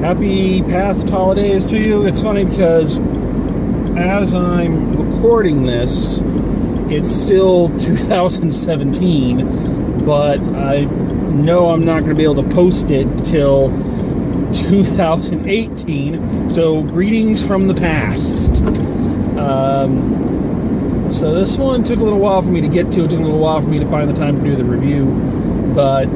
Happy past holidays to you. It's funny because as I'm recording this, it's still 2017, but I know I'm not going to be able to post it till 2018, so greetings from the past. So this one took a little while for me to get to. It took a little while for me to find the time to do the review, but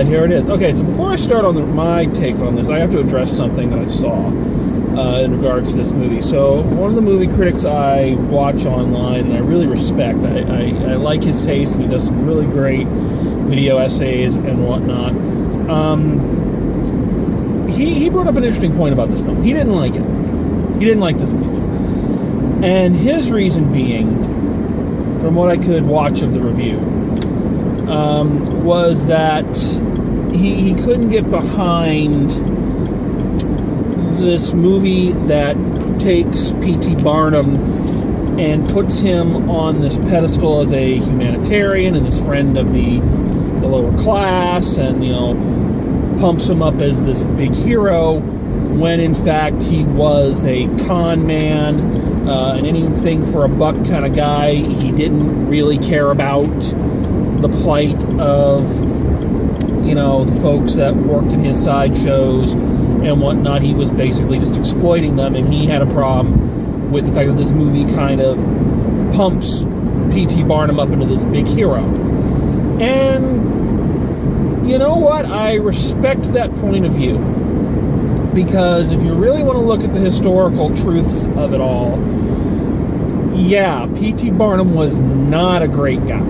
here it is. Okay, so before I start on my take on this, I have to address something that I saw in regards to this movie. So one of the movie critics I watch online and I really respect, I like his taste, and he does some really great video essays and whatnot. He brought up an interesting point about this film. He didn't like it. He didn't like this movie. And his reason being, from what I could watch of the review, was that he couldn't get behind this movie that takes P.T. Barnum and puts him on this pedestal as a humanitarian and this friend of the lower class, and, you know, pumps him up as this big hero, when in fact he was a con man, an anything for a buck kind of guy. He didn't really care about the plight of, you know, the folks that worked in his sideshows and whatnot. He was basically just exploiting them, and he had a problem with the fact that this movie kind of pumps P.T. Barnum up into this big hero. And you know what? I respect that point of view, because if you really want to look at the historical truths of it all, yeah, P.T. Barnum was not a great guy.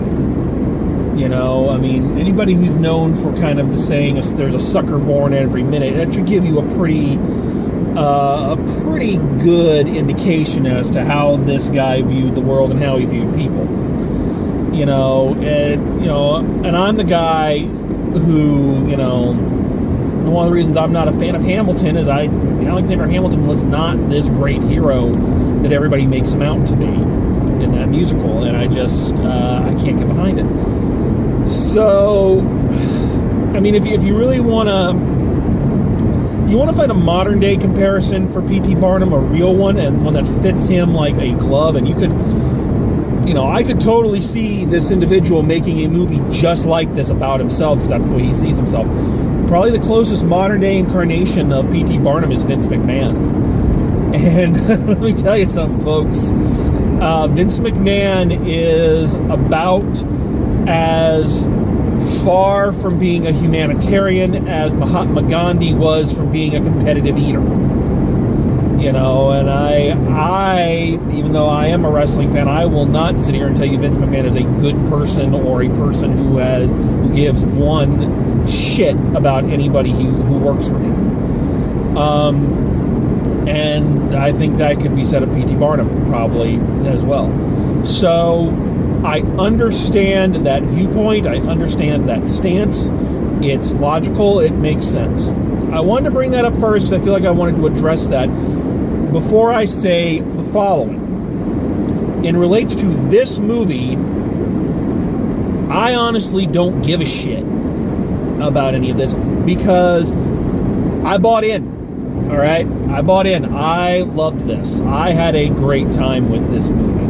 You know, I mean, anybody who's known for kind of the saying, there's a sucker born every minute, that should give you a pretty good indication as to how this guy viewed the world and how he viewed people. You know, and I'm the guy who, you know, one of the reasons I'm not a fan of Hamilton is Alexander Hamilton was not this great hero that everybody makes him out to be in that musical, and I can't get behind it. So, I mean, if you really want to find a modern day comparison for P.T. Barnum, a real one, and one that fits him like a glove, and I could totally see this individual making a movie just like this about himself, because that's the way he sees himself. Probably the closest modern day incarnation of P.T. Barnum is Vince McMahon. And let me tell you something, folks. Vince McMahon is about as far from being a humanitarian as Mahatma Gandhi was from being a competitive eater. You know, and I, even though I am a wrestling fan, I will not sit here and tell you Vince McMahon is a good person or a person who gives one shit about anybody who works for him. And I think that could be said of P.T. Barnum probably as well. So I understand that viewpoint. I understand that stance. It's logical. It makes sense. I wanted to bring that up first because I feel like I wanted to address that before I say the following. In relates to this movie, I honestly don't give a shit about any of this because I bought in. All right? I bought in. I loved this. I had a great time with this movie.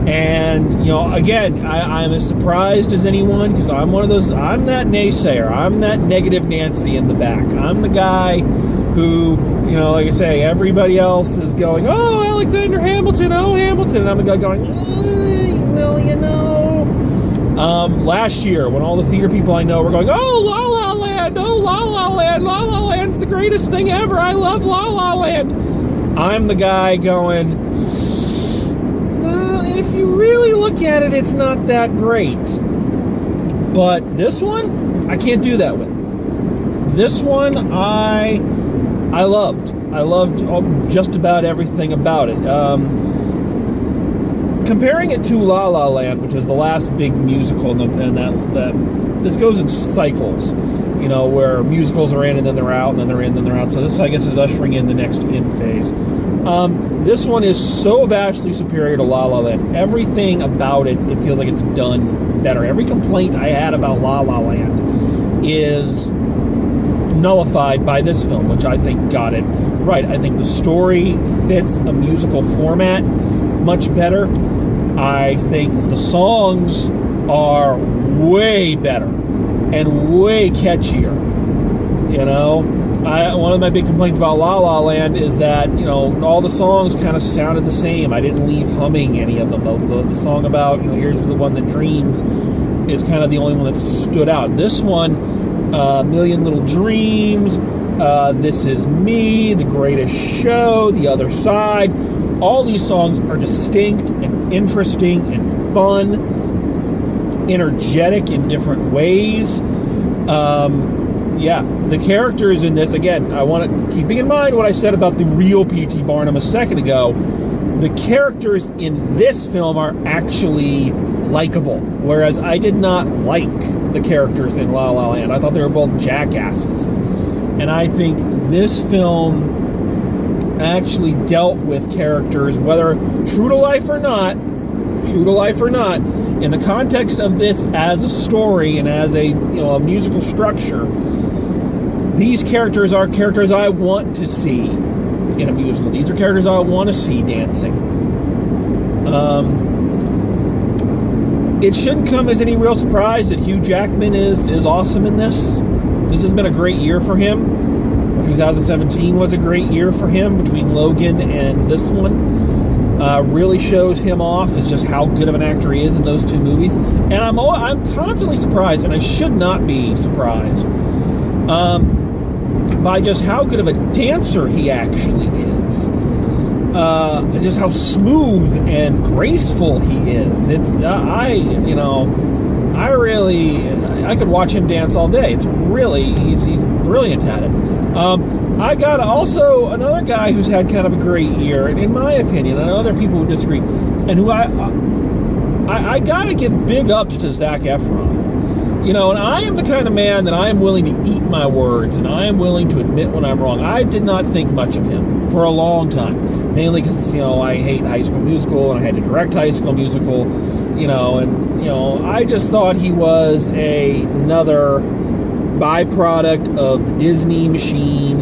And, you know, again, I'm as surprised as anyone because I'm one of those, I'm that naysayer. I'm that negative Nancy in the back. I'm the guy who, you know, like I say, everybody else is going, oh, Alexander Hamilton, oh, Hamilton. And I'm the guy going, well, you know. Last year, when all the theater people I know were going, oh, La La Land, oh, La La Land, La La Land's the greatest thing ever. I love La La Land. I'm the guy going, if you really look at it, it's not that great. But this one, I can't do that with. This one, I loved. I loved just about everything about it. Comparing it to La La Land, which is the last big musical, and that this goes in cycles, you know, where musicals are in and then they're out, and then they're in, and then they're out. So this, I guess, is ushering in the next in phase. This one is so vastly superior to La La Land. Everything about it feels like it's done better. Every complaint I had about La La Land is nullified by this film, which I think got it right. I think the story fits a musical format much better. I think the songs are way better and way catchier. You know, one of my big complaints about La La Land is that, you know, all the songs kind of sounded the same. I didn't leave humming any of them. The song about, you know, Here's the One That Dreams is kind of the only one that stood out. This one, Million Little Dreams, This Is Me, The Greatest Show, The Other Side, all these songs are distinct and interesting and fun, energetic in different ways. Yeah, the characters in this, again, I want to, keeping in mind what I said about the real P.T. Barnum a second ago, the characters in this film are actually likable, whereas I did not like the characters in La La Land. I thought they were both jackasses. And I think this film actually dealt with characters, whether true to life or not, in the context of this as a story and as a, you know, a musical structure. These characters are characters I want to see in a musical. These are characters I want to see dancing. It shouldn't come as any real surprise that Hugh Jackman is awesome in this. This has been a great year for him. 2017 was a great year for him between Logan and this one. Really shows him off as just how good of an actor he is in those two movies. And I'm constantly surprised, and I should not be surprised, by just how good of a dancer he actually is. Just how smooth and graceful he is. I could watch him dance all day. It's really, he's brilliant at it. I got also another guy who's had kind of a great year, and in my opinion, I know other people who disagree, and who I gotta give big ups to Zac Efron. You know, and I am the kind of man that I am willing to eat my words, and I am willing to admit when I'm wrong. I did not think much of him for a long time, mainly because, you know, I hate High School Musical, and I had to direct High School Musical, you know, and, you know, I just thought he was another byproduct of the Disney machine,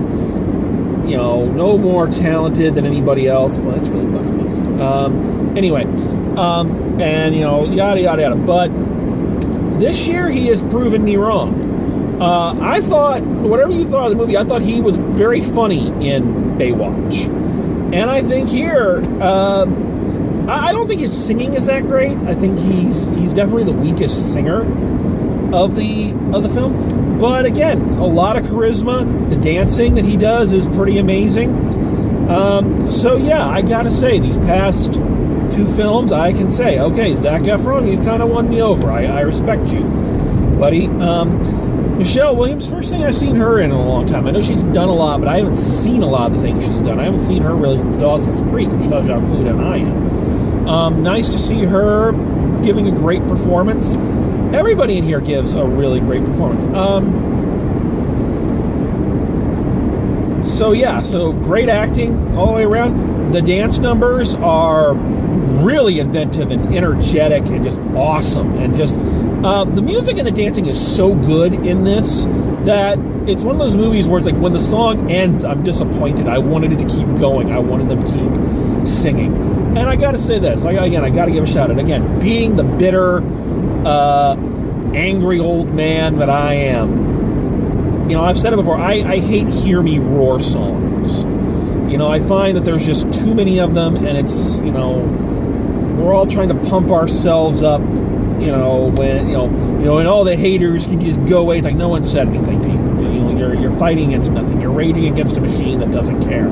you know, no more talented than anybody else. Well, that's really bugging me. Anyway, and, you know, yada, yada, yada, but this year, he has proven me wrong. I thought, whatever you thought of the movie, I thought he was very funny in Baywatch. And I think here, I don't think his singing is that great. I think he's definitely the weakest singer of the film. But again, a lot of charisma. The dancing that he does is pretty amazing. So yeah, I gotta say, these past two films, I can say, okay, Zac Efron, you've kind of won me over. I respect you, buddy. Michelle Williams, first thing I've seen her in a long time. I know she's done a lot, but I haven't seen a lot of the things she's done. I haven't seen her really since Dawson's Creek, which tells you how fluid I am. Nice to see her giving a great performance. Everybody in here gives a really great performance. So yeah, so great acting all the way around. The dance numbers are really inventive and energetic and just awesome, and just the music and the dancing is so good in this that it's one of those movies where it's like when the song ends, I'm disappointed. I wanted it to keep going. I wanted them to keep singing. And I gotta say this, I gotta give a shout out again, being the bitter, angry old man that I am. You know, I've said it before, I hate hear me roar songs. You know, I find that there's just too many of them, and it's, you know, we're all trying to pump ourselves up, you know, when, you know, and all the haters can just go away. It's like no one said anything to you. You know, you're fighting against nothing. You're raging against a machine that doesn't care.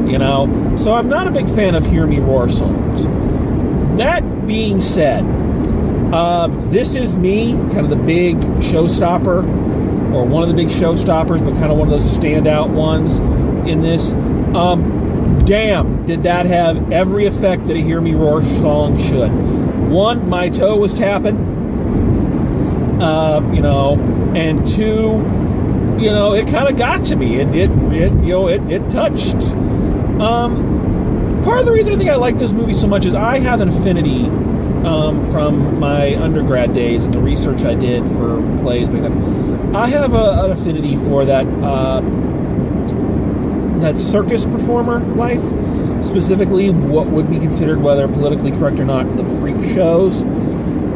You know, so I'm not a big fan of hear me roar songs. That being said, This Is Me, kind of the big showstopper, or one of the big showstoppers, but kind of one of those standout ones in this. Damn, did that have every effect that a Hear Me Roar song should. One, my toe was tapping, you know, and two, you know, it kind of got to me. It touched. Part of the reason I think I like this movie so much is I have an affinity from my undergrad days and the research I did for plays. I have an affinity for that circus performer life, specifically what would be considered, whether politically correct or not, the freak shows.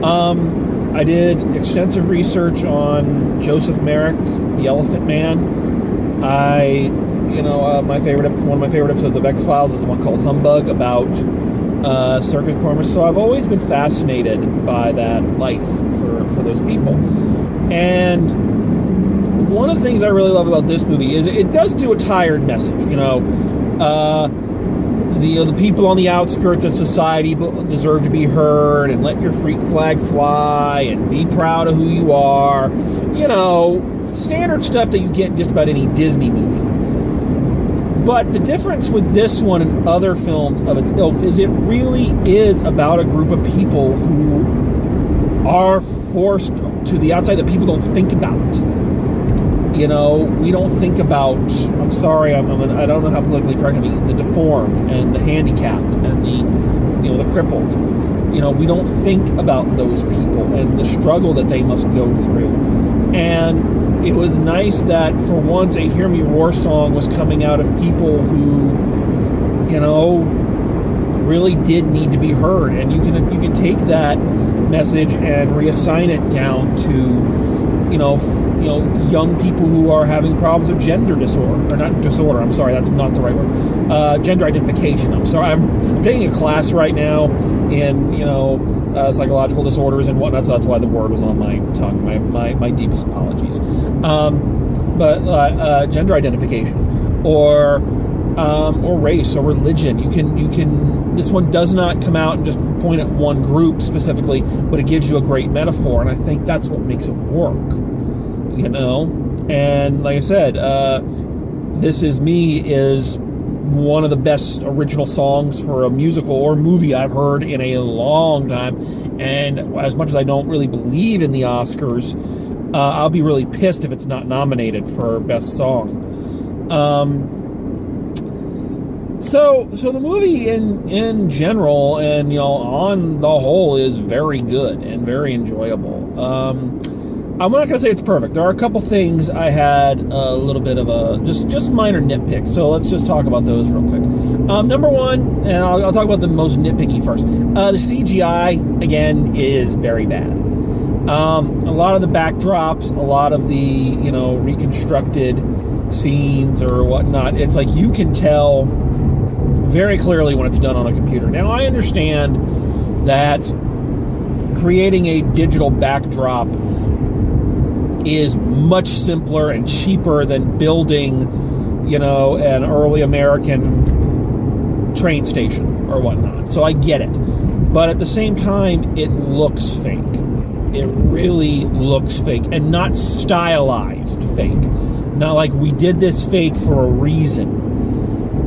I did extensive research on Joseph Merrick, the Elephant Man. One of my favorite episodes of X-Files is the one called Humbug, about circus performers. So I've always been fascinated by that life for those people. And one of the things I really love about this movie is it does do a tired message. The people on the outskirts of society deserve to be heard, and let your freak flag fly, and be proud of who you are. Standard stuff that you get in just about any Disney movie. But the difference with this one and other films of its ilk is it really is about a group of people who are forced to the outside that people don't think about. We don't think about, I'm sorry, I don't know how politically correct to be, the deformed and the handicapped and the crippled. We don't think about those people and the struggle that they must go through. And it was nice that for once a Hear Me Roar song was coming out of people who, really did need to be heard. And you can take that message and reassign it down to, young people who are having problems with gender disorder, or not disorder, I'm sorry, that's not the right word, gender identification. I'm sorry, I'm taking a class right now in, psychological disorders and whatnot, so that's why the word was on my tongue, my deepest apologies. But gender identification, or race, or religion, you can, this one does not come out and just point at one group specifically, but it gives you a great metaphor, and I think that's what makes it work. And like I said, This Is Me is one of the best original songs for a musical or movie I've heard in a long time. And as much as I don't really believe in the Oscars, I'll be really pissed if it's not nominated for Best Song. So the movie in general and, on the whole is very good and very enjoyable. I'm not going to say it's perfect. There are a couple things I had a little bit of a just minor nitpick. So let's just talk about those real quick. Number one, and I'll talk about the most nitpicky first. The CGI again is very bad. A lot of the backdrops, a lot of the reconstructed scenes or whatnot. It's like you can tell very clearly when it's done on a computer. Now I understand that creating a digital backdrop is much simpler and cheaper than building, an early American train station or whatnot. So I get it. But at the same time, it looks fake. It really looks fake, and not stylized fake. Not like we did this fake for a reason.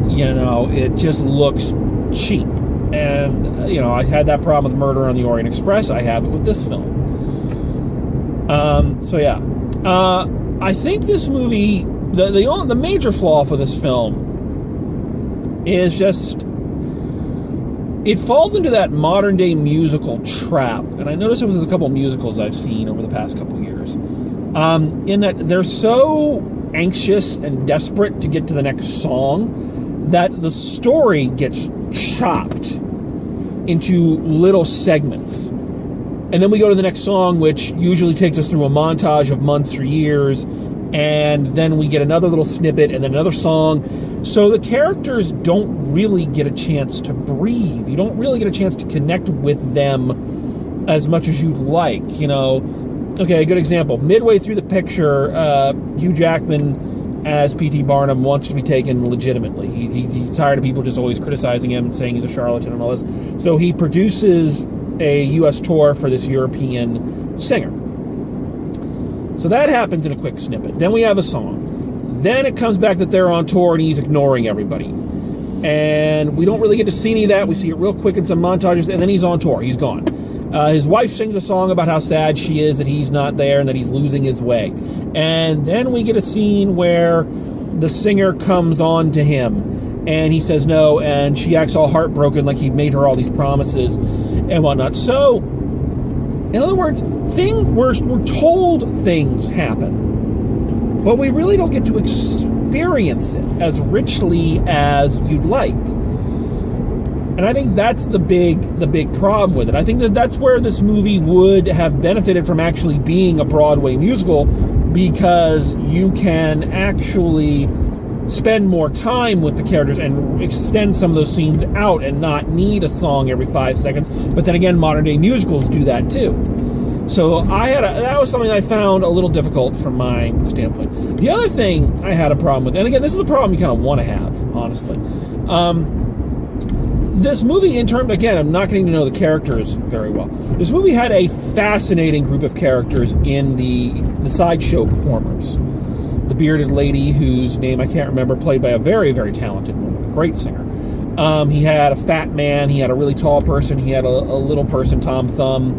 It just looks cheap. And, I had that problem with Murder on the Orient Express. I have it with this film. I think this movie, the major flaw for this film is just, it falls into that modern day musical trap. And I noticed it with a couple musicals I've seen over the past couple years. In that they're so anxious and desperate to get to the next song that the story gets chopped into little segments. And then we go to the next song, which usually takes us through a montage of months or years, and then we get another little snippet, and then another song. So the characters don't really get a chance to breathe. You don't really get a chance to connect with them as much as you'd like, Okay, a good example. Midway through the picture, Hugh Jackman as P.T. Barnum wants to be taken legitimately. He's tired of people just always criticizing him and saying he's a charlatan and all this. So he produces a U.S. tour for this European singer. So that happens in a quick snippet. Then we have a song. Then it comes back that they're on tour and he's ignoring everybody. And we don't really get to see any of that. We see it real quick in some montages, and then he's on tour. He's gone. His wife sings a song about how sad she is that he's not there and that he's losing his way. And then we get a scene where the singer comes on to him and he says no, and she acts all heartbroken like he made her all these promises. and whatnot. So, in other words, we're told things happen, but we really don't get to experience it as richly as you'd like. And I think that's the big problem with it. I think that's where this movie would have benefited from actually being a Broadway musical, because you can actually spend more time with the characters and extend some of those scenes out and not need a song every 5 seconds. But then again, modern day musicals do that too. So that was something I found a little difficult from my standpoint. The other thing I had a problem with, and again, this is a problem you kind of want to have, honestly. This movie, in terms, again, I'm not getting to know the characters very well. This movie had a fascinating group of characters in the sideshow performers. The bearded lady, whose name I can't remember, played by a very, very talented woman, a great singer. He had a fat man, he had a really tall person, he had a little person, Tom Thumb.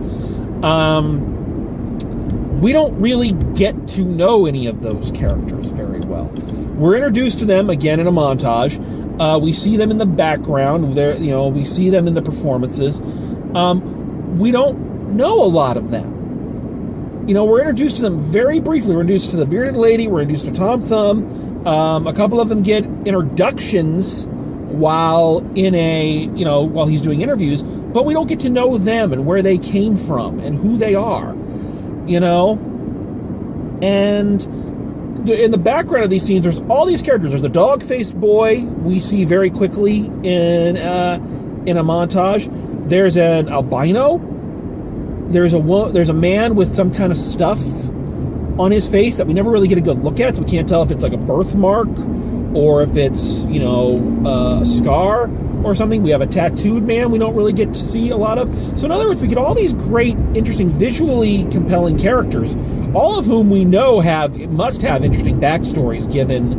We don't really get to know any of those characters very well. We're introduced to them, again, in a montage. We see them in the background. We see them in the performances. We don't know a lot of them. We're introduced to them very briefly. We're introduced to the bearded lady. We're introduced to Tom Thumb. A couple of them get introductions while while he's doing interviews, but we don't get to know them and where they came from and who they are. And in the background of these scenes, there's all these characters. There's the dog-faced boy we see very quickly in a montage. There's an albino. There's a man with some kind of stuff on his face that we never really get a good look at, so we can't tell if it's like a birthmark or if it's a scar or something. We have a tattooed man we don't really get to see a lot of. So in other words, we get all these great, interesting, visually compelling characters, all of whom we know must have interesting backstories given,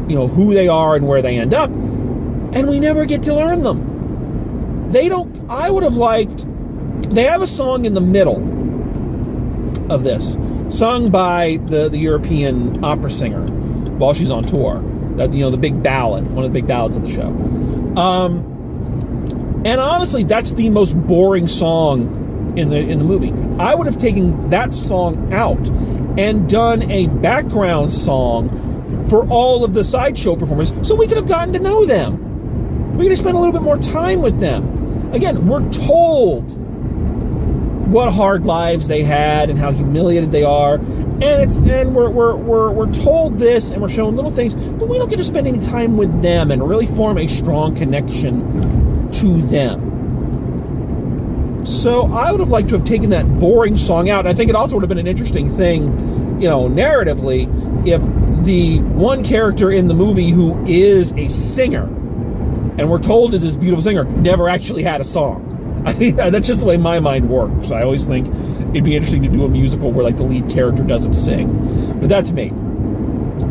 who they are and where they end up, and we never get to learn them. I would have liked, they have a song in the middle of this, sung by the European opera singer while she's on tour. The big ballad, one of the big ballads of the show. And honestly, that's the most boring song in the movie. I would have taken that song out and done a background song for all of the sideshow performers, so we could have gotten to know them. We could have spent a little bit more time with them. Again, we're told what hard lives they had and how humiliated they are, and we're told this, and we're shown little things, but we don't get to spend any time with them and really form a strong connection to them. So I would have liked to have taken that boring song out. And I think it also would have been an interesting thing, narratively, if the one character in the movie who is a singer, and we're told is this beautiful singer, never actually had a song. I mean, that's just the way my mind works. I always think it'd be interesting to do a musical where the lead character doesn't sing. But that's me.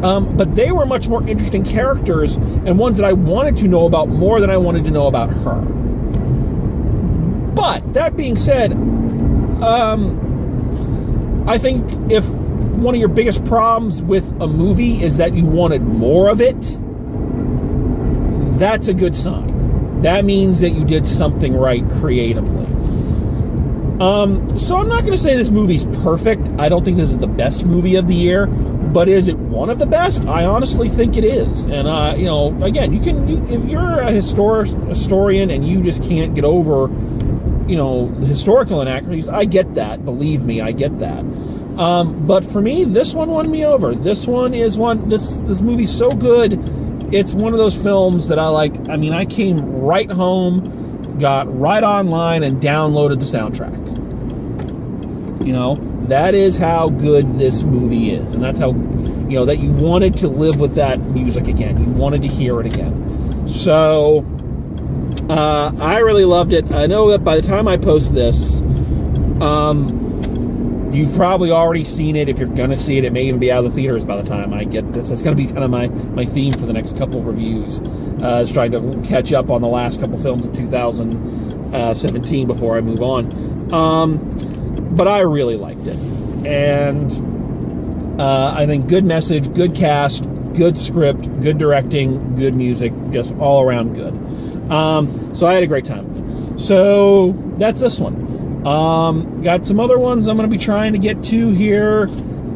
But they were much more interesting characters and ones that I wanted to know about more than I wanted to know about her. But that being said, I think if one of your biggest problems with a movie is that you wanted more of it, that's a good sign. That means that you did something right creatively. So I'm not going to say this movie's perfect. I don't think this is the best movie of the year, but is it one of the best? I honestly think it is. And again, if you're a historian and you just can't get over, the historical inaccuracies, I get that. Believe me, I get that. But for me, this one won me over. This one is this movie's so good. It's one of those films that I like. I mean, I came right home, got right online, and downloaded the soundtrack. That is how good this movie is. And that's how, that you wanted to live with that music again. You wanted to hear it again. So, I really loved it. I know that by the time I post this, you've probably already seen it. If you're going to see it, it may even be out of the theaters by the time I get this. That's going to be kind of my theme for the next couple of reviews, is trying to catch up on the last couple films of 2017 before I move on. But I really liked it. And I think good message, good cast, good script, good directing, good music, just all around good. So I had a great time with it. So that's this one. Got some other ones I'm going to be trying to get to here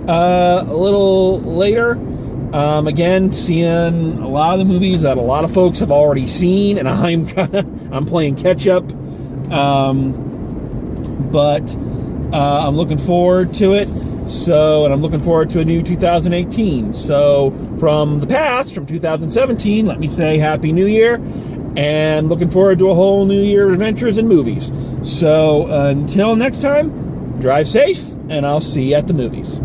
a little later. Again, seeing a lot of the movies that a lot of folks have already seen, and I'm playing catch up. But I'm looking forward to it. And I'm looking forward to a new 2018. So from the past, from 2017, let me say Happy New Year, and looking forward to a whole new year of adventures and movies. So until next time, drive safe, and I'll see you at the movies.